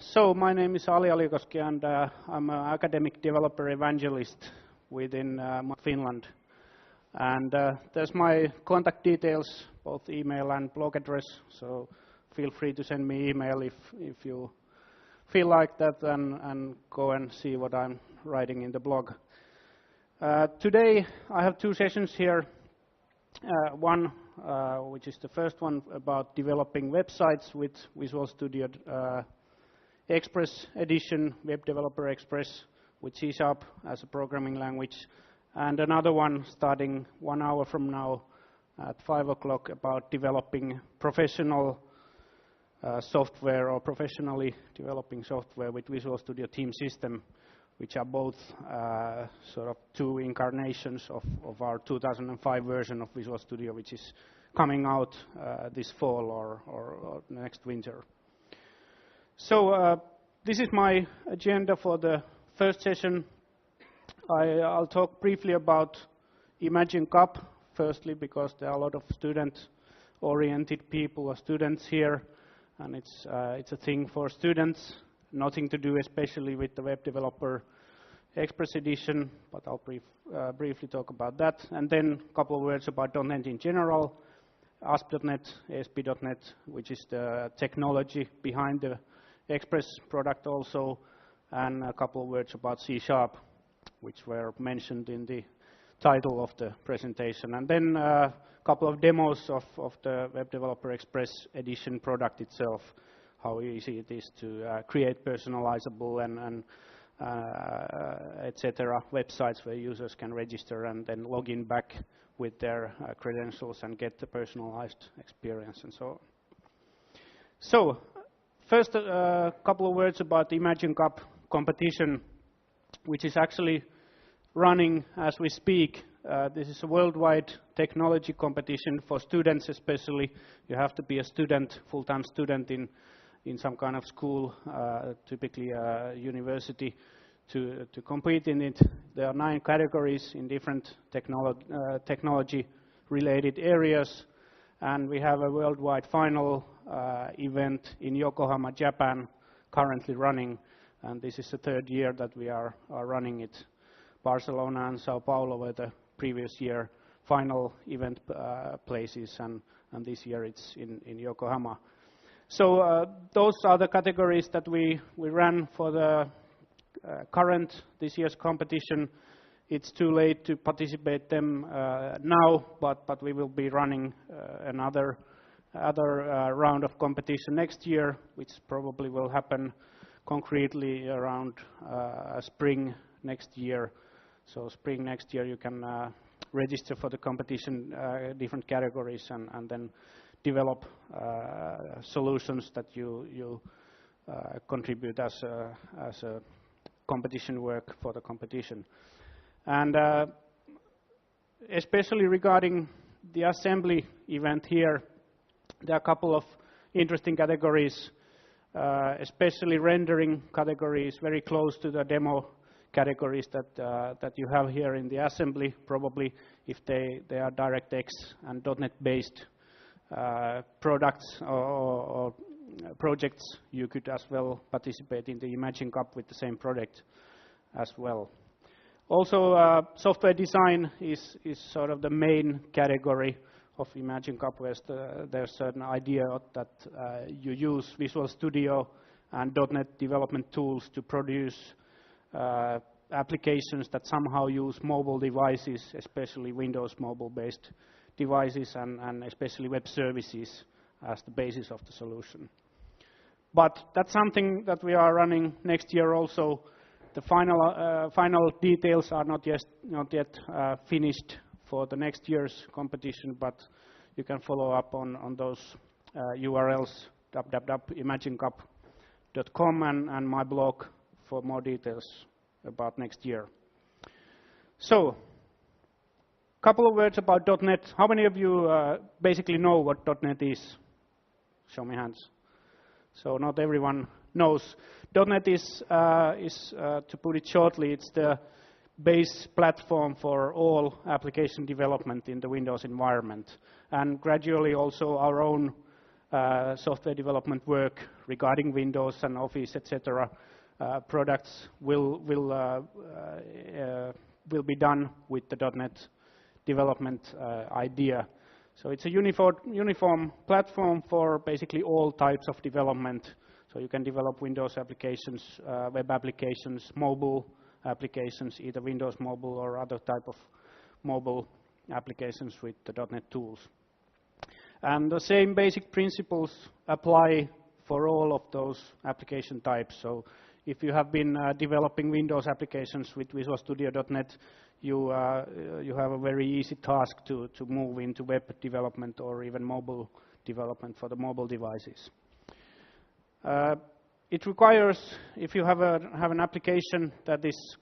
So my name is Alikoski, and I'm an academic developer evangelist within Finland. And there's my contact details, both email and blog address. So feel free to send me email if you feel like that, and go and see what I'm writing in the blog. Today I have two sessions here. One, which is the first one, about developing websites with Visual Studio Express Edition, Web Developer Express, with C# as a programming language. And another one starting 1 hour from now at 5 o'clock about developing professional software, or professionally developing software with Visual Studio Team System, which are both sort of two incarnations of our 2005 version of Visual Studio, which is coming out this fall or next winter. So this is my agenda for the first session. I'll talk briefly about Imagine Cup, firstly, because there are a lot of student-oriented people or students here, and it's a thing for students, nothing to do especially with the Web Developer Express Edition, but I'll briefly talk about that. And then a couple of words about .NET in general, ASP.NET, ASP.NET, which is the technology behind the Express product also, and a couple of words about C#, which were mentioned in the title of the presentation. And then a couple of demos of the Web Developer Express Edition product itself, how easy it is to create personalizable and etc. websites where users can register and then log in back with their credentials and get the personalized experience and so on. So first, a couple of words about the Imagine Cup competition, which is actually running as we speak. This is a worldwide technology competition for students especially. You have to be a student, full-time student in some kind of school, typically a university, to compete in it. There are 9 categories in different technology-related areas, and we have a worldwide final event in Yokohama, Japan, currently running, and this is the 3rd year that we are running it. Barcelona and Sao Paulo were the previous year final event places, and this year it's in Yokohama. So those are the categories that we ran for the this year's competition. It's too late to participate them now, but we will be running another round of competition next year, which probably will happen concretely around spring next year. So spring next year you can register for the competition, different categories, and then develop solutions that you contribute as a competition work for the competition. And especially regarding the assembly event here, there are a couple of interesting categories, especially rendering categories, very close to the demo categories that you have here in the assembly, probably if they are DirectX and .NET based products or projects. You could as well participate in the Imagine Cup with the same project as well. Also, software design is sort of the main category of Imagine Cup, where there's certain idea that you use Visual Studio and .NET development tools to produce applications that somehow use mobile devices, especially Windows mobile-based devices, and especially web services as the basis of the solution. But that's something that we are running next year also. The final details are not yet finished for the next year's competition, but you can follow up on those URLs, www.imaginecup.com and my blog for more details about next year. So, a couple of words about .NET. How many of you basically know what .NET is? Show me hands. So not everyone knows. .NET is to put it shortly, it's the base platform for all application development in the Windows environment, and gradually also our own software development work regarding Windows and Office, etc. Products will be done with the .NET development idea. So it's a uniform platform for basically all types of development. So you can develop Windows applications, web applications, mobile applications, either Windows Mobile or other type of mobile applications with the .NET tools. And the same basic principles apply for all of those application types. So if you have been developing Windows applications with Visual Studio.NET, you have a very easy task to move into web development or even mobile development for the mobile devices. It requires, if you have an application that is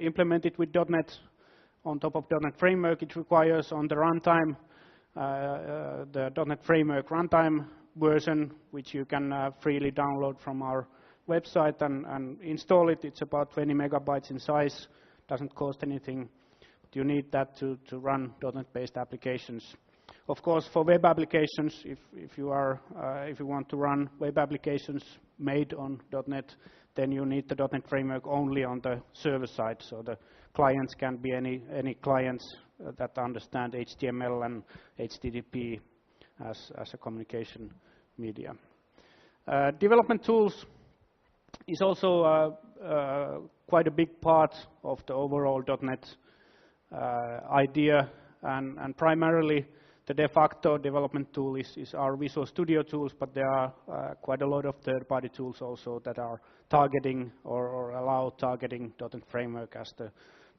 implemented with .NET on top of .NET Framework, it requires on the runtime the .NET Framework runtime version, which you can freely download from our website and install it. It's about 20 megabytes in size, doesn't cost anything, but you need that to run .NET-based applications. Of course, for web applications, if you want to run web applications made on .NET, then you need the .NET Framework only on the server side. So the clients can be any clients that understand HTML and HTTP as a communication media. Development tools is also quite a big part of the overall .NET idea, and primarily the de facto development tool is our Visual Studio tools, but there are quite a lot of third-party tools also that are targeting or allow targeting .NET Framework as the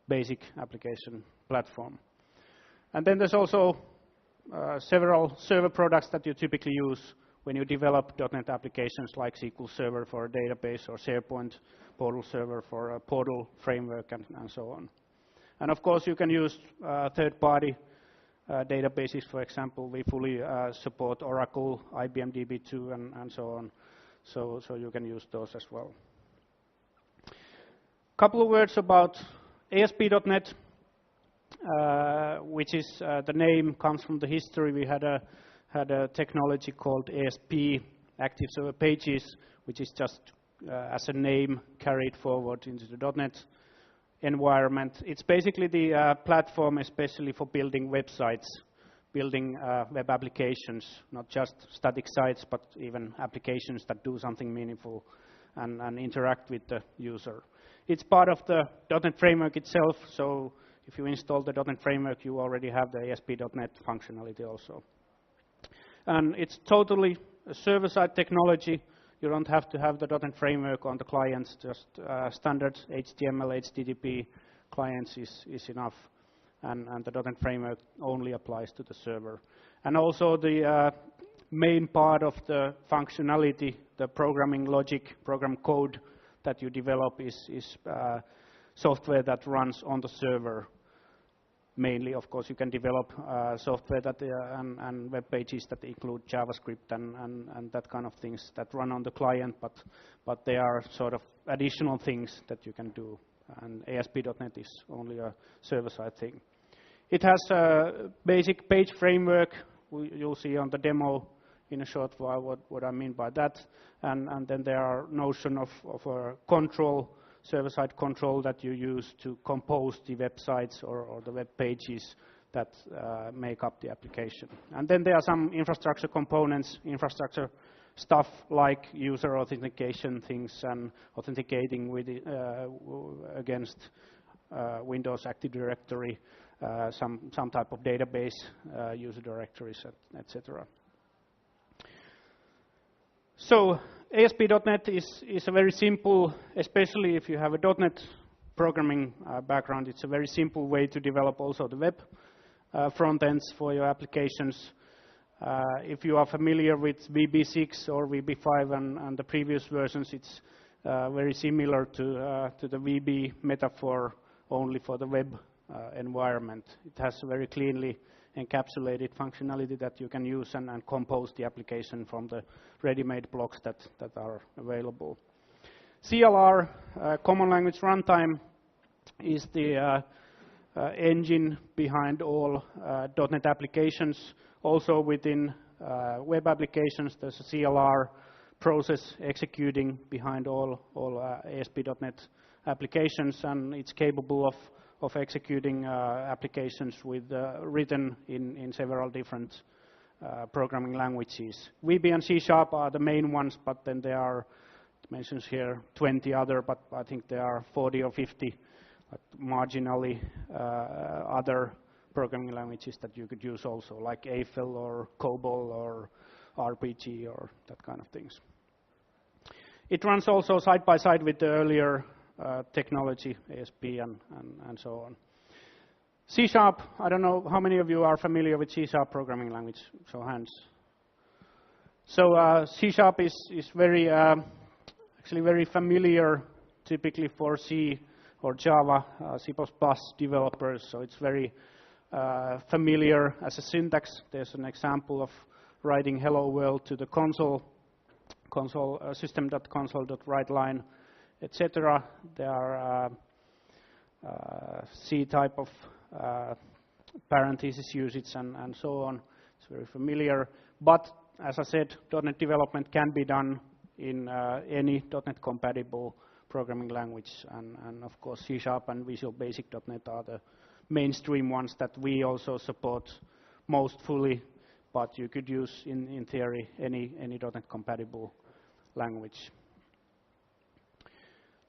basic application platform. And then there's also several server products that you typically use when you develop .NET applications, like SQL Server for a database or SharePoint Portal Server for a portal framework and so on. And of course you can use third-party databases. For example, we fully support Oracle, IBM DB2 and so on, so you can use those as well. Couple of words about ASP.NET, which is the name comes from the history. We had a technology called ASP, Active Server Pages, which is just as a name carried forward into the .NET environment. It's basically the platform especially for building websites, building web applications, not just static sites, but even applications that do something meaningful and interact with the user. It's part of the .NET Framework itself, so if you install the .NET Framework, you already have the ASP.NET functionality also. And it's totally a server-side technology. You don't have to have the .NET Framework on the clients, just standard HTML, HTTP clients is enough. And the .NET Framework only applies to the server. And also the main part of the functionality, the programming logic, program code that you develop is software that runs on the server. Mainly, of course, you can develop software that and web pages that include JavaScript and that kind of things that run on the client, but they are sort of additional things that you can do. And ASP.NET is only a server-side thing. It has a basic page framework. You'll see on the demo in a short while what I mean by that. And then there are notion of a control, server-side control that you use to compose the websites or the web pages that make up the application. And then there are some infrastructure components, infrastructure stuff like user authentication things and authenticating with against Windows Active Directory, some type of database, user directories, etc. So ASP.NET is a very simple, especially if you have a .NET programming background, it's a very simple way to develop also the web front ends for your applications. If you are familiar with VB6 or VB5 and the previous versions, it's very similar to the VB metaphor, only for the web environment. It has a very cleanly encapsulated functionality that you can use and compose the application from the ready-made blocks that are available. CLR, Common Language Runtime, is the engine behind all .NET applications, also within web applications. There's a CLR process executing behind all ASP.NET applications, and it's capable of executing applications with written in several different programming languages. VB and C# are the main ones, but then there are, it mentions here 20 other, but I think there are 40 or 50 marginally other programming languages that you could use also, like Eiffel or COBOL or RPG or that kind of things. It runs also side by side with the earlier technology, ASP and so on. C#, I don't know how many of you are familiar with C# programming language, so hands. So C# is very, actually very familiar typically for C or Java, C++ developers, so it's very familiar as a syntax. There's an example of writing hello world to the console system.console.writeLine, etc. There are C type of parenthesis usage and so on. It's very familiar. But as I said, .NET development can be done in any .NET compatible programming language, and of course C# and Visual Basic.NET are the mainstream ones that we also support most fully, but you could use in theory any .NET compatible language.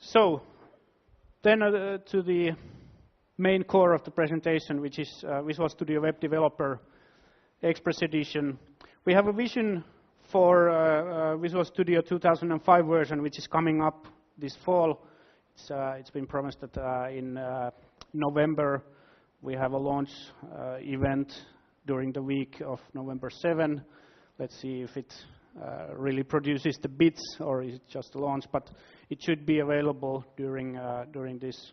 So then to the main core of the presentation, which is Visual Studio Web Developer Express Edition. We have a vision for Visual Studio 2005 version, which is coming up this fall. It's been promised that in November we have a launch event during the week of November 7. Let's see if it really produces the bits or is it just a launch, but it should be available during this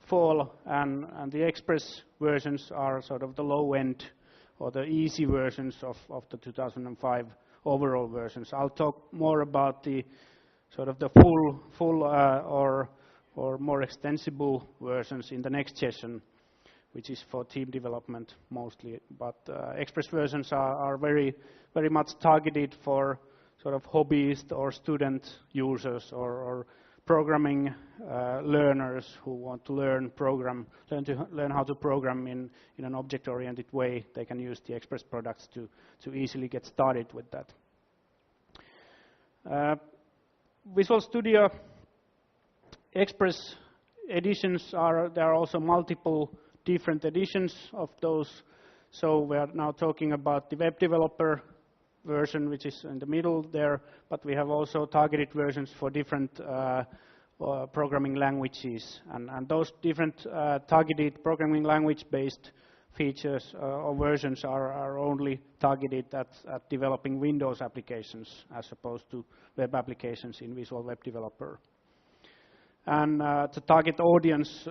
fall, and the Express versions are sort of the low end or the easy versions of the 2005 overall versions. I'll talk more about the sort of the full or more extensible versions in the next session, which is for team development mostly. But Express versions are very much targeted for sort of hobbyist or student users or programming learners who want to learn how to program in an object-oriented way. They can use the Express products to easily get started with that. Visual Studio Express editions there are also multiple different editions of those. So we are now talking about the web developer version, which is in the middle there, but we have also targeted versions for different programming languages, and those different targeted programming language-based features or versions are only targeted at developing Windows applications as opposed to web applications in Visual Web Developer. And the target audience,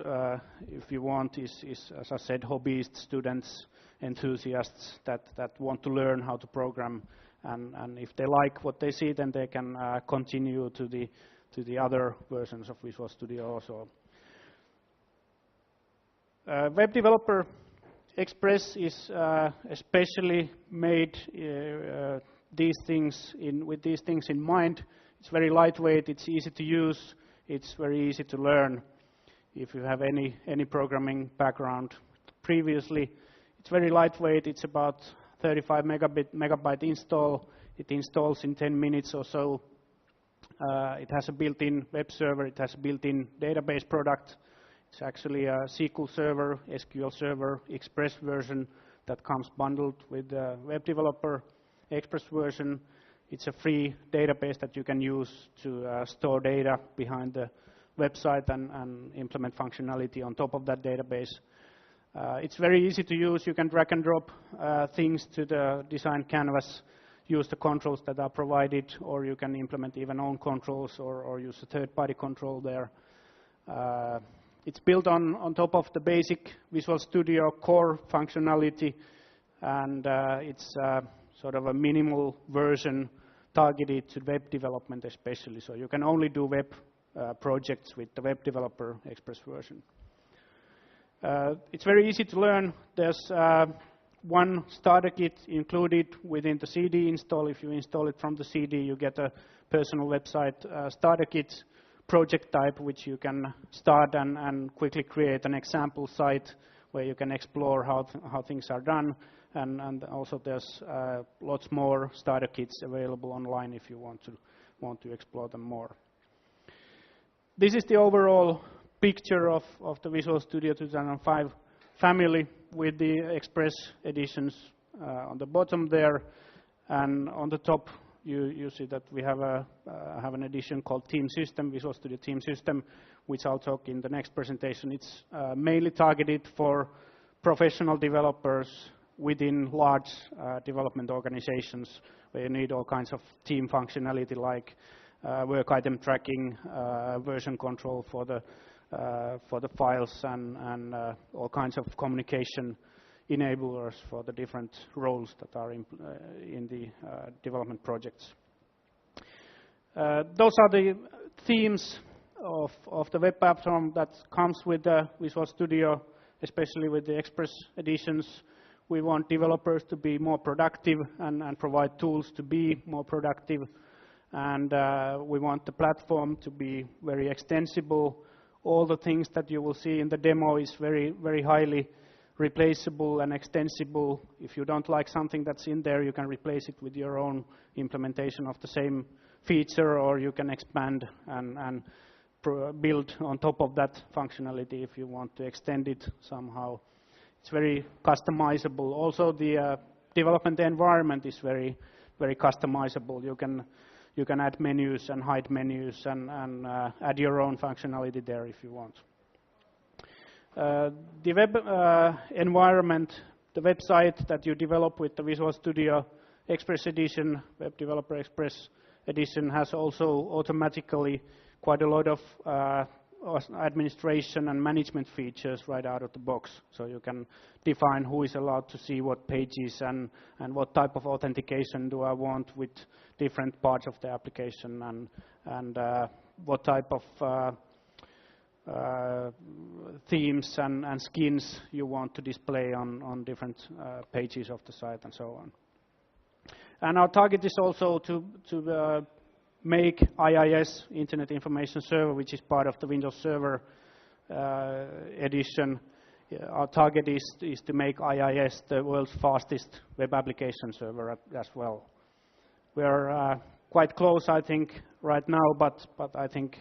if you want, is, as I said, hobbyists, students, enthusiasts that want to learn how to program, and if they like what they see, then they can continue to the other versions of Visual Studio also. Web Developer Express is especially made with these things in mind. It's very lightweight, it's easy to use, it's very easy to learn. If you have any programming background previously, it's very lightweight. It's about 35 megabyte install. It installs in 10 minutes or so. It has a built-in web server. It has a built-in database product. It's actually a SQL Server, SQL Server Express version that comes bundled with the Web Developer Express version. It's a free database that you can use to store data behind the website and implement functionality on top of that database. It's very easy to use. You can drag and drop things to the design canvas, use the controls that are provided, or you can implement even own controls or use a third-party control there. It's built on top of the basic Visual Studio core functionality, and it's sort of a minimal version targeted to web development especially. So you can only do web projects with the Web Developer Express version. It's very easy to learn. There's one starter kit included within the CD install. If you install it from the CD, you get a personal website starter kit project type, which you can start and quickly create an example site where you can explore how things are done. And also there's lots more starter kits available online if you want to explore them more. This is the overall picture of the Visual Studio 2005 family with the Express editions on the bottom there, and on the top you see that we have an edition called Team System, Visual Studio Team System, which I'll talk in the next presentation. It's mainly targeted for professional developers within large development organizations where you need all kinds of team functionality like work item tracking, version control for the files, and all kinds of communication enablers for the different roles that are in the development projects. Those are the themes of the web platform that comes with the Visual Studio, especially with the Express editions. We want developers to be more productive and provide tools to be more productive. And we want the platform to be very extensible. All the things that you will see in the demo is very, very highly replaceable and extensible. If you don't like something that's in there, you can replace it with your own implementation of the same feature, or you can expand and build on top of that functionality if you want to extend it somehow. It's very customizable. Also, the development environment is very, very customizable. You can add menus and hide menus and add your own functionality there if you want. The web environment, the website that you develop with the Visual Studio Express Edition, Web Developer Express Edition, has also automatically quite a lot of administration and management features right out of the box. So you can define who is allowed to see what pages and what type of authentication do I want with different parts of the application, and what type of themes and skins you want to display on different pages of the site and so on. And our target is also to make IIS, Internet Information Server, which is part of the Windows Server edition. Our target is to make IIS the world's fastest web application server as well. We are quite close, I think, right now, but I think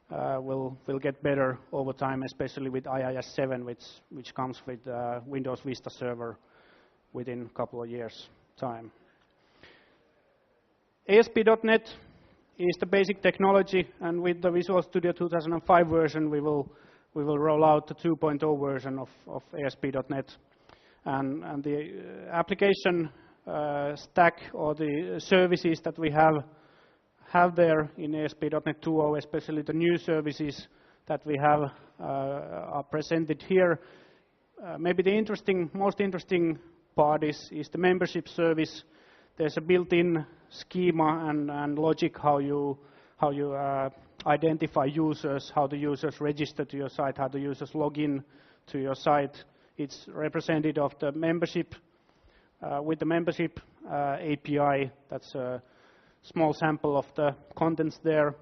we'll get better over time, especially with IIS 7, which comes with Windows Vista Server within a couple of years' time. ASP.NET is the basic technology, and with the Visual Studio 2005 version, we will roll out the 2.0 version of ASP.NET, and the application stack, or the services that we have there in ASP.NET 2.0, especially the new services that we have are presented here. Maybe the most interesting part is the membership service. There's a built-in schema and logic how you identify users, how the users register to your site, how the users log in to your site. It's represented of the membership with the membership API. That's a small sample of the contents there.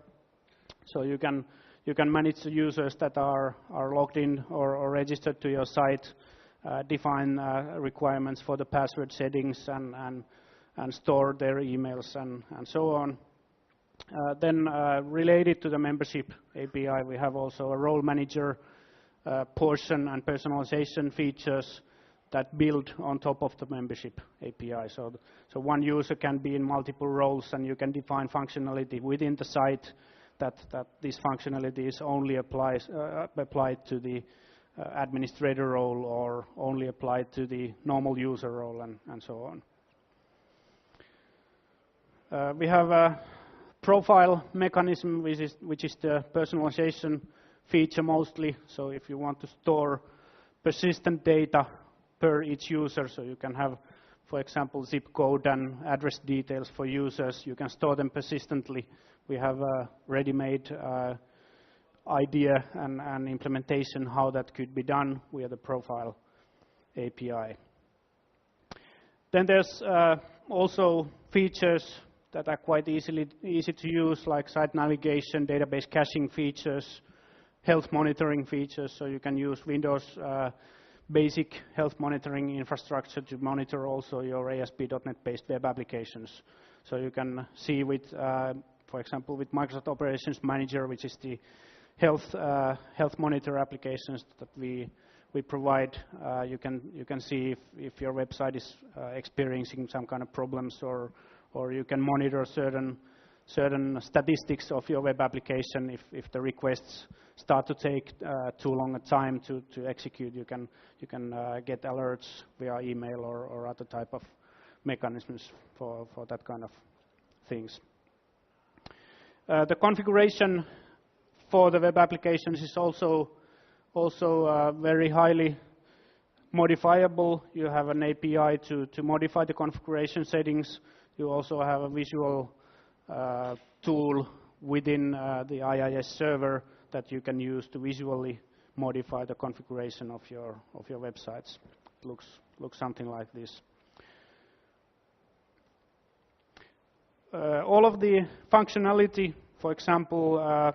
So you can manage the users that are logged in or registered to your site, define requirements for the password settings and store their emails and so on. Then related to the membership API, we have also a role manager portion and personalization features that build on top of the membership API. So one user can be in multiple roles, and you can define functionality within the site that this functionality is only applied to the administrator role, or only applied to the normal user role, and so on. We have a profile mechanism, which is the personalization feature mostly. So if you want to store persistent data per each user, so you can have, for example, zip code and address details for users, you can store them persistently. We have a ready-made idea and implementation how that could be done via the profile API. Then there's also features that are quite easy to use, like site navigation, database caching features, health monitoring features. So you can use Windows basic health monitoring infrastructure to monitor also your ASP.NET-based web applications. So you can see with, for example, with Microsoft Operations Manager, which is the health monitor applications that we provide. You can see if your website is experiencing some kind of problems, or you can monitor certain statistics of your web application. If the requests start to take too long a time to execute, you can get alerts via email or other type of mechanisms for that kind of things. The configuration for the web applications is also very highly modifiable. You have an API to modify the configuration settings. You also have a visual tool within the IIS server that you can use to visually modify the configuration of your websites. It looks something like this. All of the functionality, for example,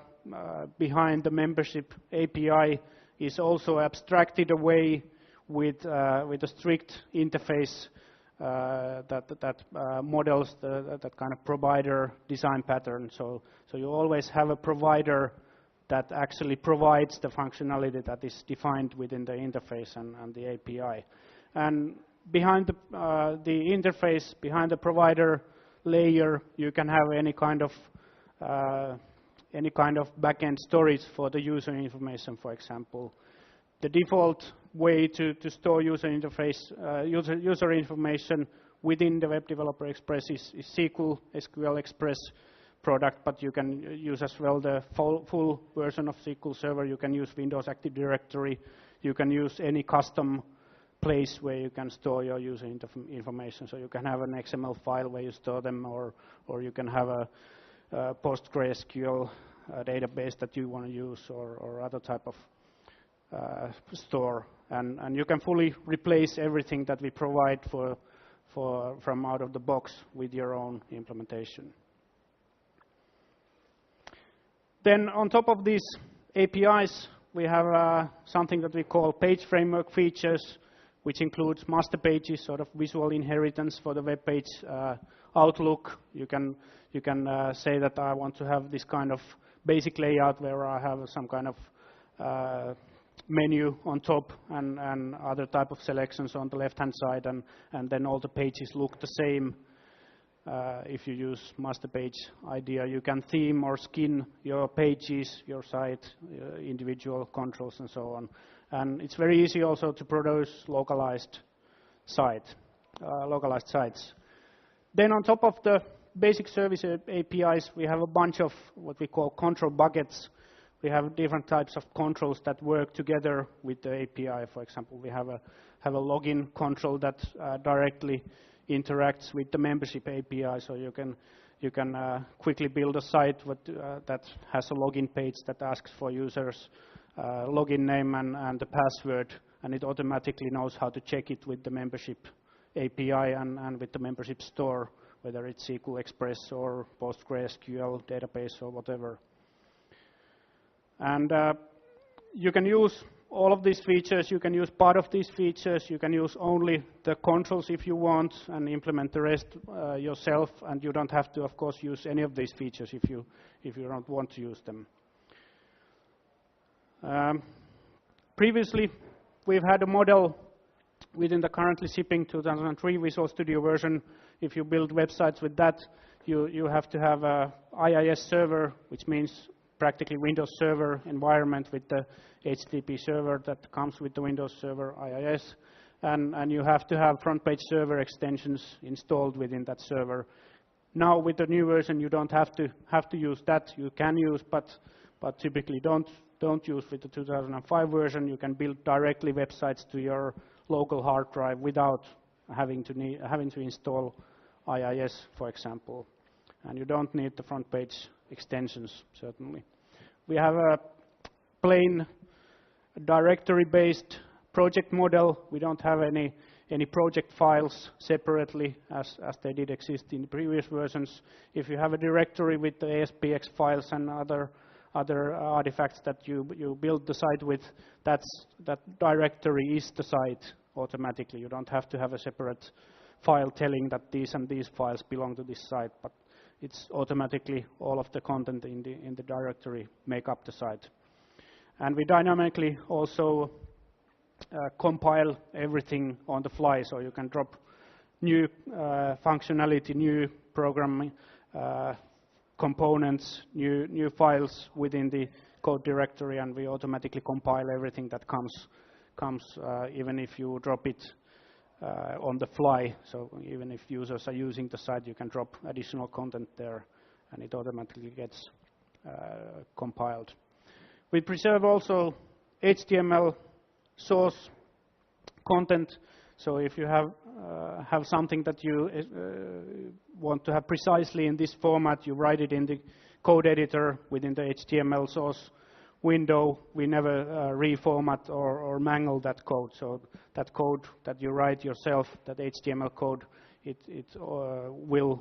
behind the membership API is also abstracted away with a strict interface that models that kind of provider design pattern. So you always have a provider that actually provides the functionality that is defined within the interface and the API. And behind the interface, behind the provider layer, you can have any kind of backend storage for the user information, for example. The default way to store user information within the Web Developer Express is SQL Express product, but you can use as well the full version of SQL Server. You can use Windows Active Directory. You can use any custom place where you can store your user information. So you can have an XML file where you store them, or you can have a PostgreSQL database that you want to use, or other type of store. And you can fully replace everything that we provide from out of the box with your own implementation. Then on top of these APIs, we have something that we call page framework features, which includes master pages, sort of visual inheritance for the web page outlook. You can say that I want to have this kind of basic layout where I have some kind of menu on top and other type of selections on the left-hand side, and then all the pages look the same. If you use master page idea, you can theme or skin your pages, your site, individual controls, and so on. And it's very easy also to produce localized sites. Then on top of the basic service APIs, we have a bunch of what we call control buckets. We have different types of controls that work together with the API. For example, we have a login control that directly interacts with the membership API, so you can quickly build a site that has a login page that asks for users' login name and the password, and it automatically knows how to check it with the membership API and with the membership store, whether it's SQL Express or PostgreSQL database or whatever. And you can use all of these features. You can use part of these features. You can use only the controls if you want and implement the rest yourself. And you don't have to, of course, use any of these features if you don't want to use them. Previously, we've had a model within the currently shipping 2003 Visual Studio version. If you build websites with that, you have to have a IIS server, which means practically Windows Server environment with the HTTP server that comes with the Windows Server IIS, and you have to have front page server extensions installed within that server. Now with the new version, you don't have to use that. You can use, but typically don't use with the 2005 version. You can build directly websites to your local hard drive without having to install IIS, for example. And you don't need the front page extensions, certainly. We have a plain directory-based project model. We don't have any project files separately as they did exist in the previous versions. If you have a directory with the ASPX files and other artifacts that you build the site with, that directory is the site automatically. You don't have to have a separate file telling that these and these files belong to this site, but it's automatically all of the content in the directory make up the site. And we dynamically also compile everything on the fly, so you can drop new functionality, new programming components, new files within the code directory, and we automatically compile everything that comes even if you drop it on the fly. So even if users are using the site, you can drop additional content there, and it automatically gets compiled. We preserve also HTML source content. So if you have something that you want to have precisely in this format, you write it in the code editor within the HTML source window. We never reformat or mangle that code. So that code that you write yourself, that HTML code, it will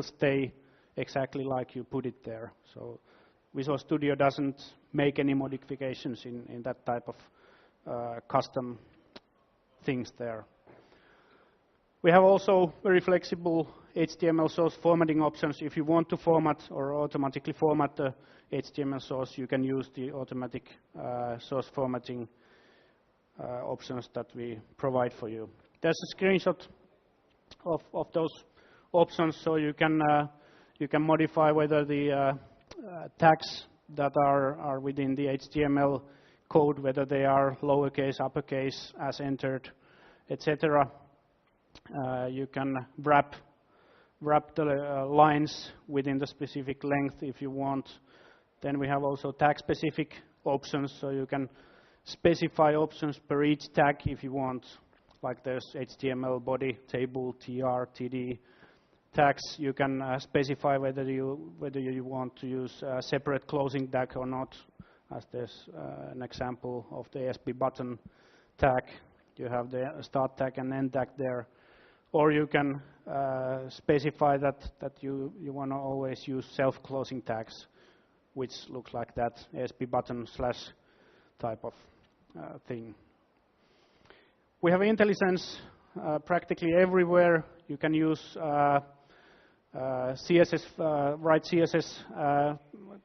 stay exactly like you put it there. So Visual Studio doesn't make any modifications in that type of custom things there. We have also very flexible HTML source formatting options. If you want to format or automatically format the HTML source, you can use the automatic source formatting options that we provide for you. There's a screenshot of those options, so you can modify whether the tags that are within the HTML code, whether they are lowercase, uppercase, as entered, etc. You can wrap the lines within the specific length if you want. Then we have also tag-specific options, so you can specify options per each tag if you want. Like there's HTML body, table, tr, td tags. You can specify whether you want to use a separate closing tag or not, as there's an example of the ASP button tag. You have the start tag and end tag there. Or you can specify that you want to always use self-closing tags, which looks like that ASP button / type of thing. We have IntelliSense practically everywhere. You can use CSS, write CSS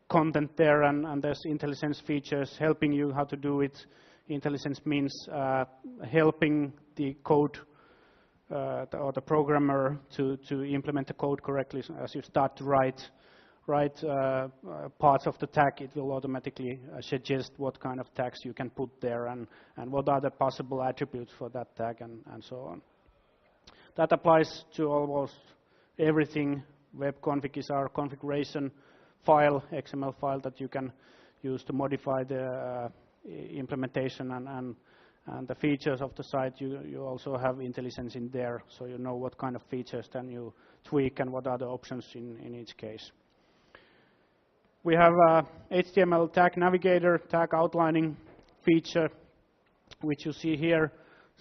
content there, and there's IntelliSense features helping you how to do it. IntelliSense means helping the code or the programmer to implement the code correctly. So as you start to write parts of the tag, it will automatically suggest what kind of tags you can put there and what are the possible attributes for that tag and so on. That applies to almost everything. Web config is our configuration file, XML file that you can use to modify the implementation and the features of the site. You also have IntelliSense in there, so you know what kind of features then you tweak and what are the options in each case. We have a HTML tag navigator, tag outlining feature, which you see here.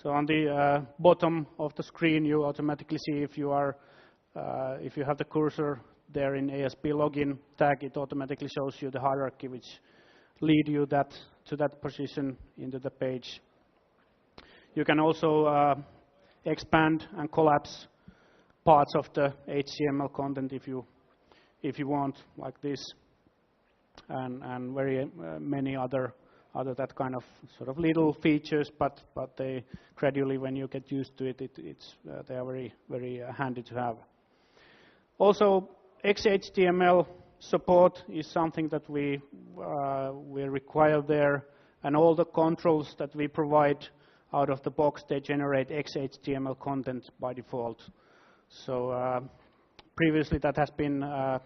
So on the bottom of the screen, you automatically see if you have the cursor there in ASP login tag, it automatically shows you the hierarchy which lead you to that position into the page. You can also expand and collapse parts of the HTML content if you want, like this, and very many other that kind of sort of little features, but they gradually, when you get used to it, they are very, very handy to have. Also, XHTML support is something that we require there, and all the controls that we provide out of the box, they generate XHTML content by default. So previously that has been a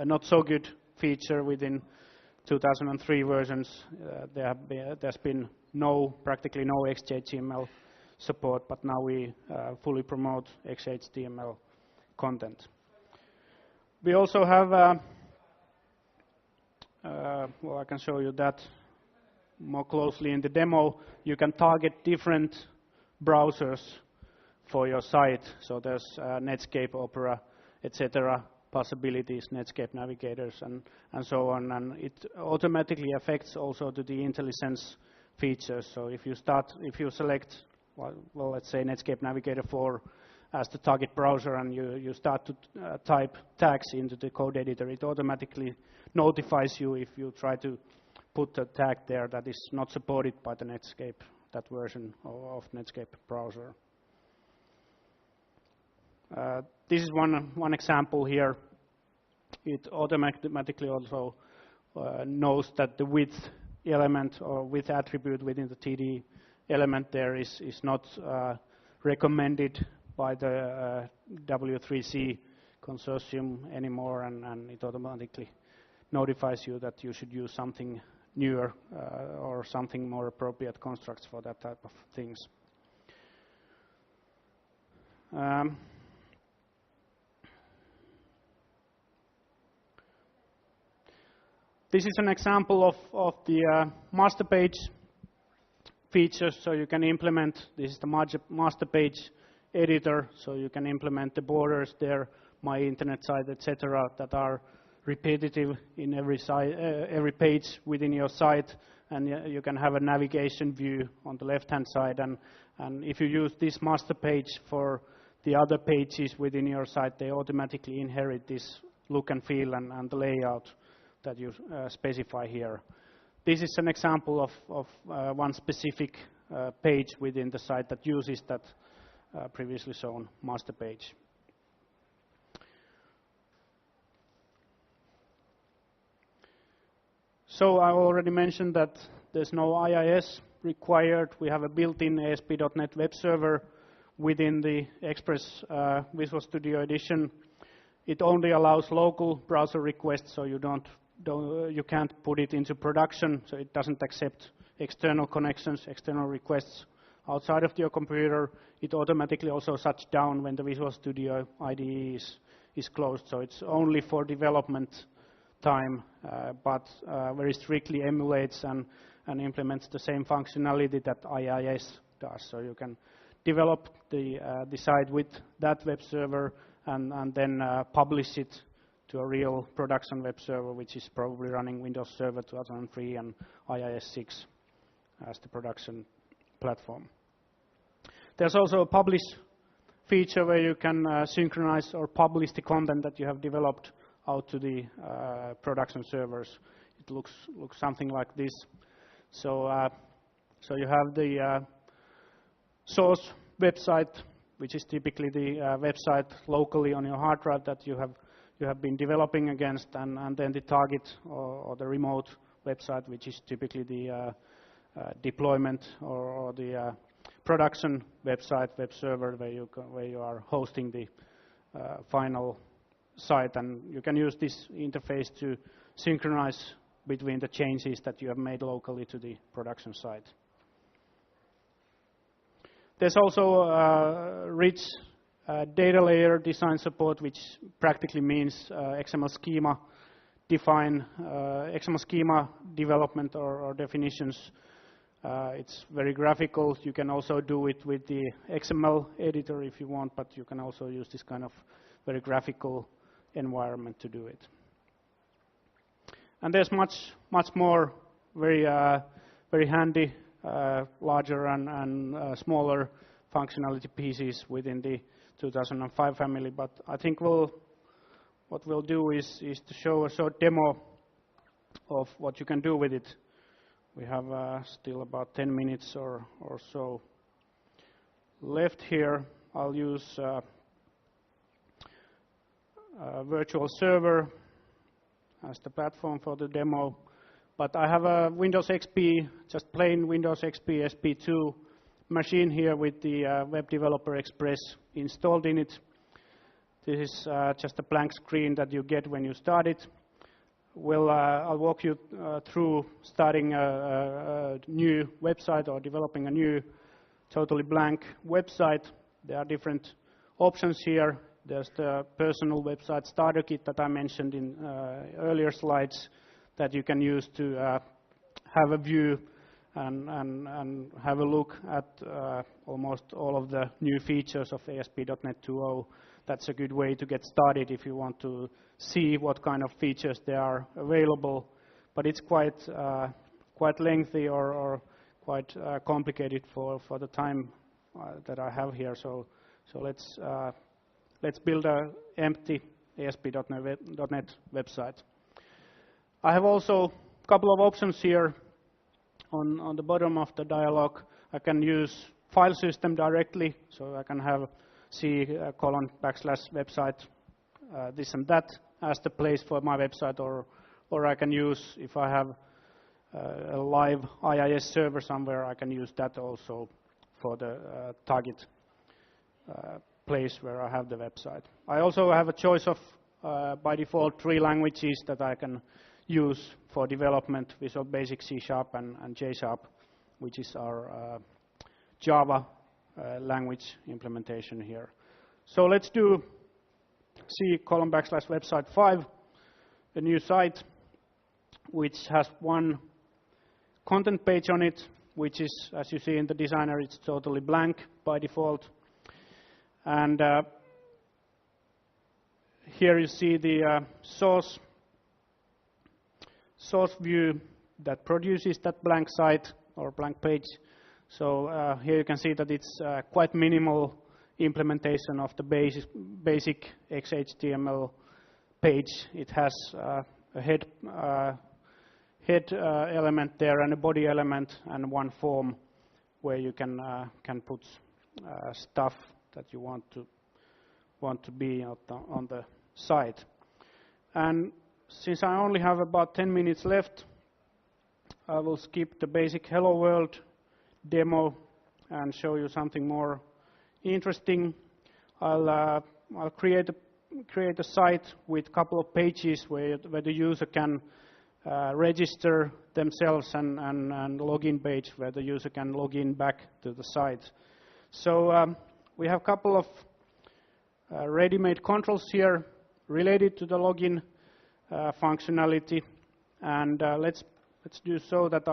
not so good feature within 2003 versions. There's been practically no XHTML support, but now we fully promote XHTML content. We also have, well, I can show you that more closely in the demo. You can target different browsers for your site. So there's Netscape, Opera, etc. possibilities, Netscape navigators, and so on. And it automatically affects also to the IntelliSense features. So if you select, well, let's say Netscape Navigator 4 as the target browser, and you start to type tags into the code editor, it automatically notifies you if you try to put a tag there that is not supported by the Netscape, that version of Netscape browser. This is one example here. It automatically also knows that the width element or width attribute within the TD element there is not recommended by the W3C consortium anymore, and it automatically notifies you that you should use something newer or something more appropriate constructs for that type of things. This is an example of the master page features. So you can implement, this is the master page editor, so you can implement the borders there, my internet site, etc., that are repetitive in every page within your site, and you can have a navigation view on the left-hand side. And if you use this master page for the other pages within your site, they automatically inherit this look and feel and the layout that you specify here. This is an example of one specific page within the site that uses that previously shown master page. So I already mentioned that there's no IIS required. We have a built-in ASP.NET web server within the Express Visual Studio Edition. It only allows local browser requests, so you can't put it into production, so it doesn't accept external connections, external requests outside of your computer. It automatically also shuts down when the Visual Studio IDE is closed, so it's only for development time, but very strictly emulates and implements the same functionality that IIS does. So you can develop the site with that web server and then publish it to a real production web server, which is probably running Windows Server 2003 and IIS 6 as the production platform. There's also a publish feature where you can synchronize or publish the content that you have developed out to the production servers. It looks something like this. So you have the source website, which is typically the website locally on your hard drive that you have been developing against, and then the target or the remote website, which is typically the deployment or the production website, web server, where you are hosting the final site, and you can use this interface to synchronize between the changes that you have made locally to the production site. There's also rich data layer design support, which practically means XML schema XML schema development or definitions. It's very graphical. You can also do it with the XML editor if you want, but you can also use this kind of very graphical environment to do it. And there's much more very handy, larger and smaller functionality pieces within the 2005 family. But I think what we'll do is to show a short demo of what you can do with it. We have still about 10 minutes or so left here. I'll use a virtual server as the platform for the demo. But I have a Windows XP, just plain Windows XP SP2 machine here with the Web Developer Express installed in it. This is just a blank screen that you get when you start it. I'll walk you through starting a new website or developing a new totally blank website. There are different options here. There's the personal website starter kit that I mentioned in earlier slides that you can use to have a view and have a look at almost all of the new features of ASP.NET 2.0. That's a good way to get started if you want to see what kind of features there are available. But it's quite lengthy or quite complicated for the time that I have here. So let's build an empty ASP.NET website. I have also a couple of options here on the bottom of the dialog. I can use file system directly, so I can have C:\website this and that as the place for my website, or I can use, if I have a live IIS server somewhere, I can use that also for the target place where I have the website. I also have a choice of, by default, 3 languages that I can use for development: Visual Basic, C# and J#, which is our Java language implementation here. So let's do C:\website 5, a new site which has one content page on it, which is, as you see in the designer, it's totally blank by default. And here you see the source view that produces that blank site or blank page. So here you can see that it's quite minimal implementation of the basic XHTML page. It has a head element there and a body element and one form where you can put stuff that you want to be on the site. And since I only have about 10 minutes left, I will skip the basic Hello World demo and show you something more interesting. I'll create a site with a couple of pages where the user can register themselves and login page where the user can log in back to the site. So we have a couple of ready-made controls here related to the login functionality, and let's do so that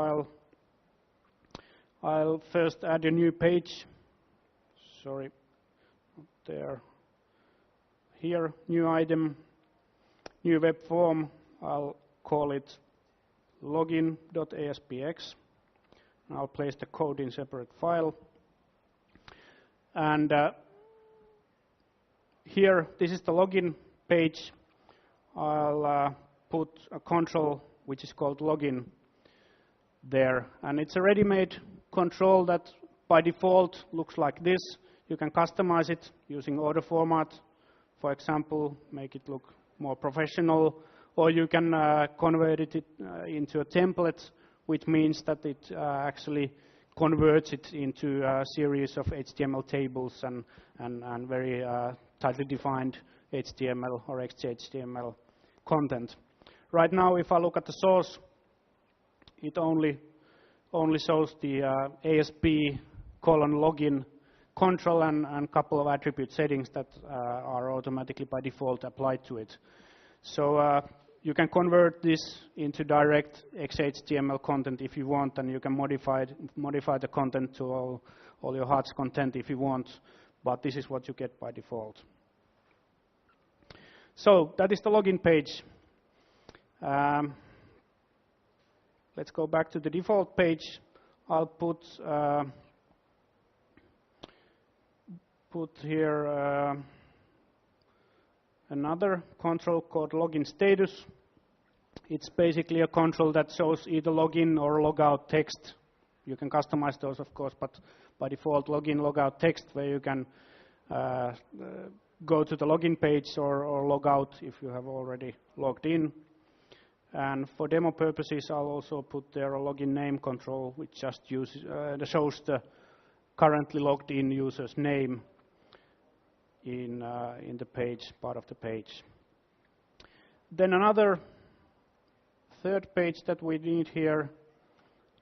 I'll first add a new page. Sorry, there. Here, new item, new web form. I'll call it login.aspx. I'll place the code in separate file. And here, this is the login page. I'll put a control which is called login there. And it's a ready-made control that by default looks like this. You can customize it using order format, for example, make it look more professional, or you can convert it into a template, which means that it actually converts it into a series of HTML tables and very tightly defined HTML or XHTML content. Right now, if I look at the source, it only shows the ASP:\login control and a couple of attribute settings that are automatically by default applied to it. So you can convert this into direct XHTML content if you want, and you can modify the content to all your heart's content if you want, but this is what you get by default. So that is the login page. Let's go back to the default page. I'll put here another control called login status. It's basically a control that shows either login or logout text. You can customize those, of course, but by default, login, logout text, where you can go to the login page or log out if you have already logged in. And for demo purposes, I'll also put there a login name control, which just shows the currently logged in user's name in the page, part of the page. Then another third page that we need here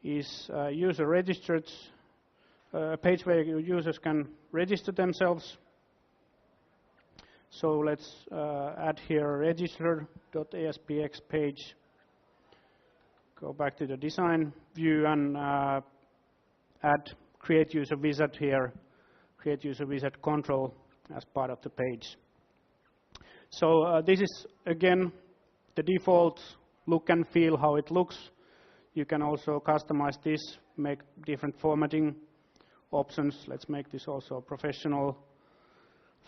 is user registered, a page where users can register themselves. So let's add here register.aspx page. go back to the design view and add create user wizard here, create user wizard control as part of the page. So this is again the default look and feel how it looks. You can also customize this, make different formatting options. Let's make this also professional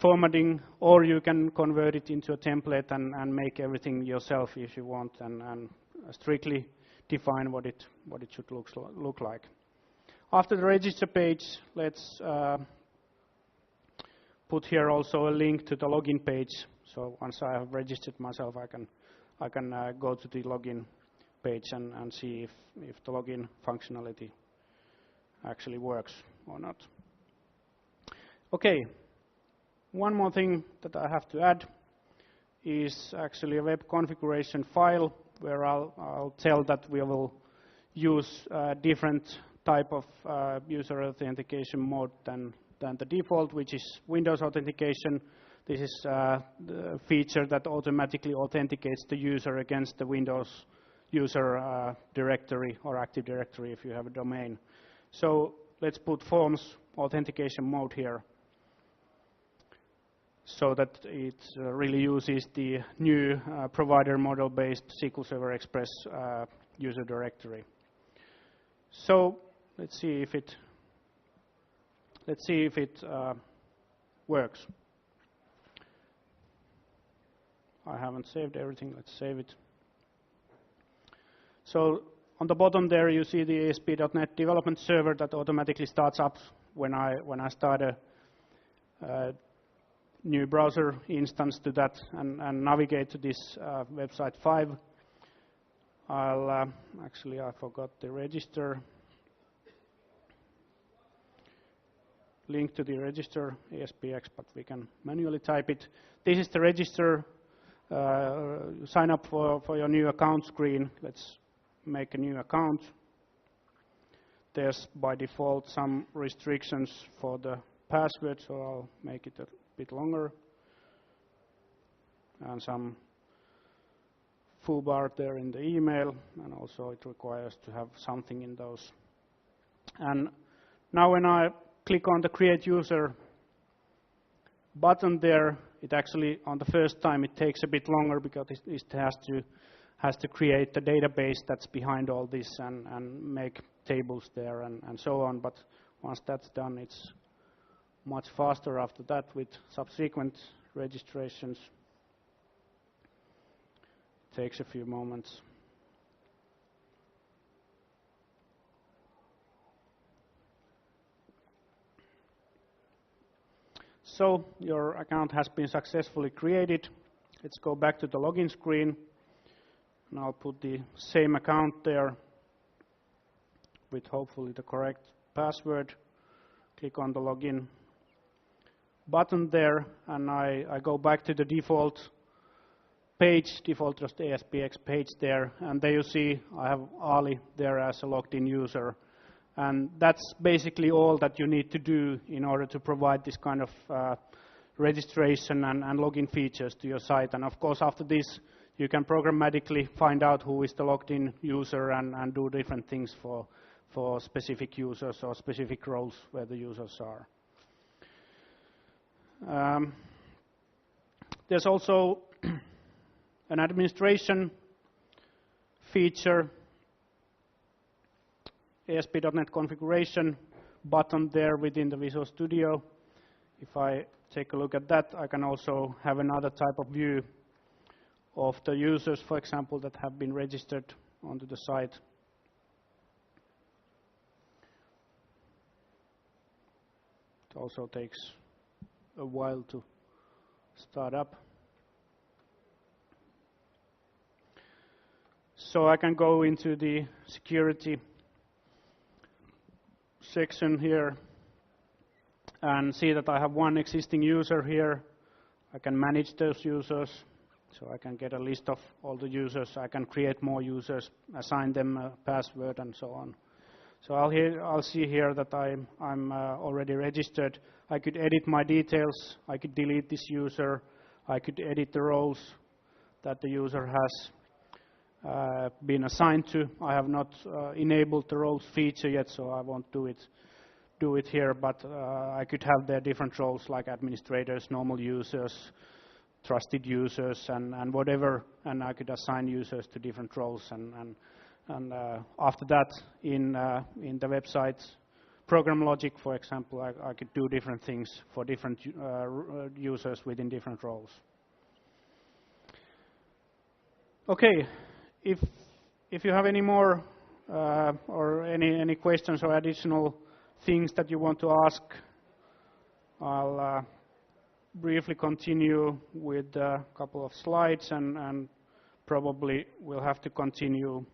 formatting, or you can convert it into a template and make everything yourself if you want, and strictly define what it should look like. After the register page, let's put here also a link to the login page. So once I have registered myself, I can go to the login page and see if the login functionality actually works or not. Okay, one more thing that I have to add is actually a web configuration file where I'll tell that we will use a different type of user authentication mode than the default, which is Windows authentication. This is the feature that automatically authenticates the user against the Windows user directory or Active Directory if you have a domain. So let's put Forms authentication mode here so that it really uses the new provider model-based SQL Server Express user directory. So let's see if it works. I haven't saved everything. Let's save it. So on the bottom there, you see the ASP.NET development server that automatically starts up when I start a new browser instance to that and navigate to this website 5. Actually, I forgot the register. Link to the register ASPX, but we can manually type it. This is the register sign up for your new account screen. Let's make a new account. There's by default some restrictions for the password, so I'll make it a bit longer. And some foobar there in the email, and also it requires to have something in those. And now when I click on the create user button there, it actually on the first time it takes a bit longer because it has to create the database that's behind all this and make tables there and so on. But once that's done, it's much faster after that with subsequent registrations. It takes a few moments. So your account has been successfully created. Let's go back to the login screen. And I'll put the same account there with hopefully the correct password. Click on the login button there, and I go back to the default page, default just ASPX page there, and there you see I have Aali there as a logged in user. And that's basically all that you need to do in order to provide this kind of registration and login features to your site. And of course, after this, you can programmatically find out who is the logged in user and do different things for specific users or specific roles where the users are. There's also an administration feature, ASP.NET configuration button there within the Visual Studio. If I take a look at that, I can also have another type of view of the users, for example, that have been registered onto the site. It also takes a while to start up. So I can go into the security section here and see that I have one existing user here. I can manage those users, so I can get a list of all the users. I can create more users, assign them a password, and so on. So I'll see here that I'm already registered. I could edit my details. I could delete this user. I could edit the roles that the user has. been assigned to. I have not enabled the roles feature yet, so I won't do it here, but I could have their different roles like administrators, normal users, trusted users, and whatever, and I could assign users to different roles, and after that in the website program logic, for example, I could do different things for different users within different roles. Okay, if you have any more or any questions or additional things that you want to ask, I'll briefly continue with a couple of slides, and probably we'll have to continue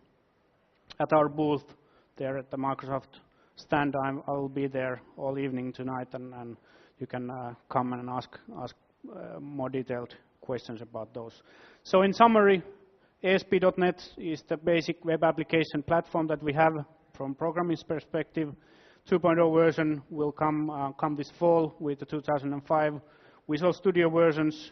at our booth there at the Microsoft stand. I will be there all evening tonight, and you can come and ask more detailed questions about those. So in summary, ASP.NET is the basic web application platform that we have from programming perspective. 2.0 version will come this fall with the 2005 Visual Studio versions.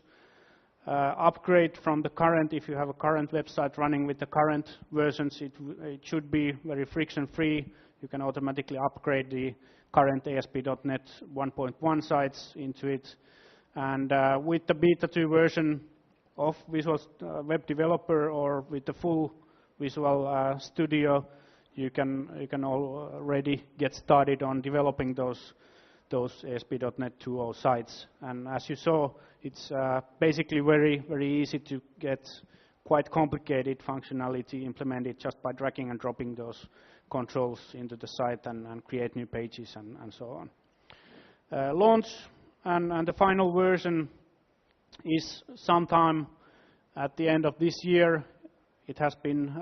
Upgrade from the current, if you have a current website running with the current versions, it should be very friction-free. You can automatically upgrade the current ASP.NET 1.1 sites into it. And with the Beta 2 version of Visual Web Developer, or with the full Visual Studio, you can already get started on developing those ASP.NET 2.0 sites. And as you saw, it's basically very easy to get quite complicated functionality implemented just by dragging and dropping those controls into the site and create new pages and so on. Launch and the final version is sometime at the end of this year. It has been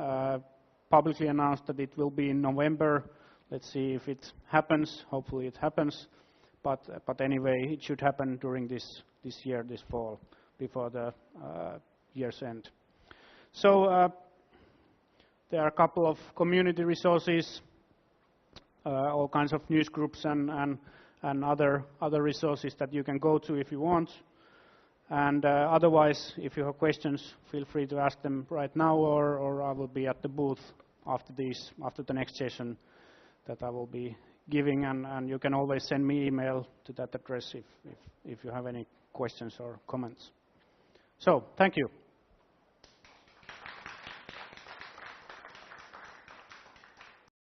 publicly announced that it will be in November. Let's see if it happens. Hopefully it happens. But anyway, it should happen during this year, this fall, before the year's end. So there are a couple of community resources, all kinds of news groups and other resources that you can go to if you want. And otherwise, if you have questions, feel free to ask them right now, or I will be at the booth after the next session that I will be giving, and you can always send me email to that address if you have any questions or comments. So, thank you.